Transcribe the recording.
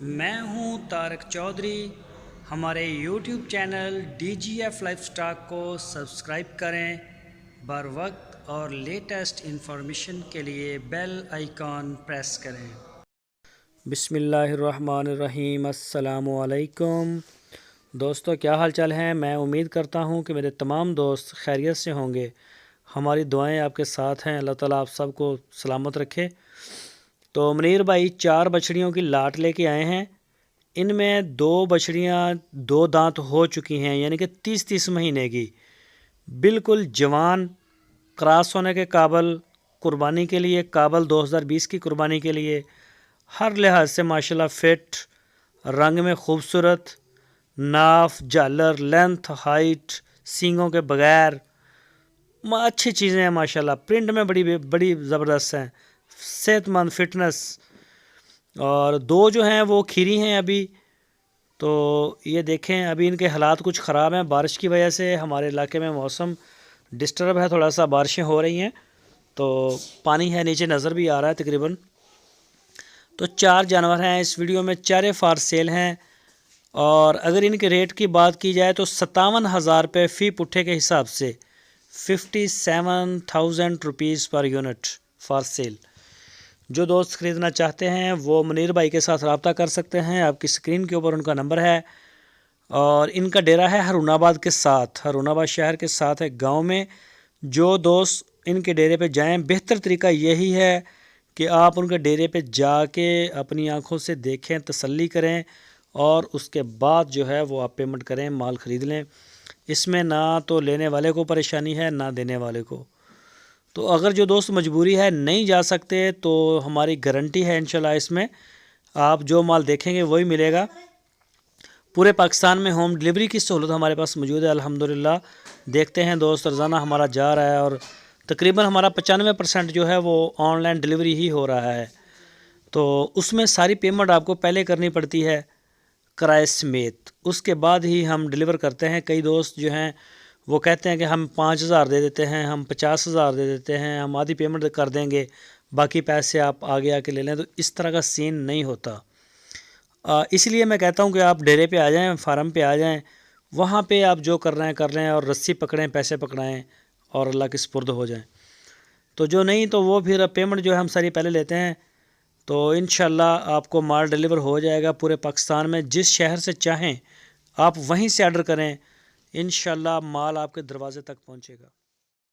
میں ہوں طارق چودھری۔ ہمارے YouTube channel DGF life stock کو سبسکرائب کریں، بر وقت اور لیٹسٹ انفارمیشن کے لیے بیل آئیکن پریس کریں۔ بسم اللہ الرحمن الرحیم۔ السلام علیکم دوستو، کیا حال چال ہیں؟ میں امید کرتا ہوں کہ میرے تمام دوست خیریت سے ہوں گے۔ ہماری دعائیں آپ کے ساتھ ہیں، اللہ تعالیٰ آپ سب کو سلامت رکھے۔ تو منیر بھائی 4 بچڑیوں کی لاٹ لے کے آئے ہیں۔ ان میں 2 بچڑیاں 2 دانت ہو چکی ہیں، یعنی کہ 30 مہینے کی، بالکل جوان، کراس ہونے کے قابل، قربانی کے لیے قابل، 2020 کی قربانی کے لیے ہر لحاظ سے ماشاءاللہ فٹ، رنگ میں خوبصورت، ناف، جالر، لینتھ، ہائٹ، سینگوں کے بغیر، اچھی چیزیں ہیں ماشاءاللہ۔ پرنٹ میں بڑی زبردست ہیں، صحت مند، فٹنس۔ اور 2 جو ہیں وہ کھیری ہیں ابھی۔ تو یہ دیکھیں، ابھی ان کے حالات کچھ خراب ہیں بارش کی وجہ سے۔ ہمارے علاقے میں موسم ڈسٹرب ہے، تھوڑا سا بارشیں ہو رہی ہیں تو پانی ہے نیچے، نظر بھی آ رہا ہے تقریباً۔ تو 4 جانور ہیں اس ویڈیو میں، 4 فار سیل ہیں۔ اور اگر ان کے ریٹ کی بات کی جائے تو 57,000 روپے فی پٹھے کے حساب سے، 57,000 rupees per unit for sale. جو دوست خریدنا چاہتے ہیں وہ منیر بھائی کے ساتھ رابطہ کر سکتے ہیں، آپ کی اسکرین کے اوپر ان کا نمبر ہے۔ اور ان کا ڈیرہ ہے ہرون آباد کے ساتھ، ہرون آباد شہر کے ساتھ ہے، گاؤں میں۔ جو دوست ان کے ڈیرے پہ جائیں، بہتر طریقہ یہی ہے کہ آپ ان کے ڈیرے پہ جا کے اپنی آنکھوں سے دیکھیں، تسلی کریں، اور اس کے بعد جو ہے وہ آپ پیمنٹ کریں، مال خرید لیں۔ اس میں نہ تو لینے والے کو پریشانی ہے، نہ دینے والے کو۔ تو اگر جو دوست مجبوری ہے نہیں جا سکتے تو ہماری گارنٹی ہے انشاءاللہ، اس میں آپ جو مال دیکھیں گے وہی ملے گا۔ پورے پاکستان میں ہوم ڈیلیوری کی سہولت ہمارے پاس موجود ہے الحمدللہ۔ دیکھتے ہیں دوست، روزانہ ہمارا جا رہا ہے، اور تقریباً ہمارا 95% جو ہے وہ آن لائن ڈیلیوری ہی ہو رہا ہے۔ تو اس میں ساری پیمنٹ آپ کو پہلے کرنی پڑتی ہے کرائے سمیت، اس کے بعد ہی ہم ڈیلیور کرتے ہیں۔ کئی دوست جو ہیں وہ کہتے ہیں کہ ہم 5,000 دے دیتے ہیں، ہم 50,000 دے دیتے ہیں، ہم آدھی پیمنٹ کر دیں گے، باقی پیسے آپ آگے آ کے لے لیں۔ تو اس طرح کا سین نہیں ہوتا۔ اس لیے میں کہتا ہوں کہ آپ ڈیرے پہ آ جائیں، فارم پہ آ جائیں، وہاں پہ آپ جو کر رہے ہیں کر لیں، اور رسی پکڑیں، پیسے پکڑائیں، اور اللہ کے سپرد ہو جائیں۔ تو جو نہیں تو وہ پھر پیمنٹ جو ہے ہم ساری پہلے لیتے ہیں۔ تو انشاءاللہ آپ کو مال ڈیلیور ہو جائے گا پورے پاکستان میں، جس شہر سے چاہیں آپ وہیں سے آرڈر کریں، انشاءاللہ مال آپ کے دروازے تک پہنچے گا۔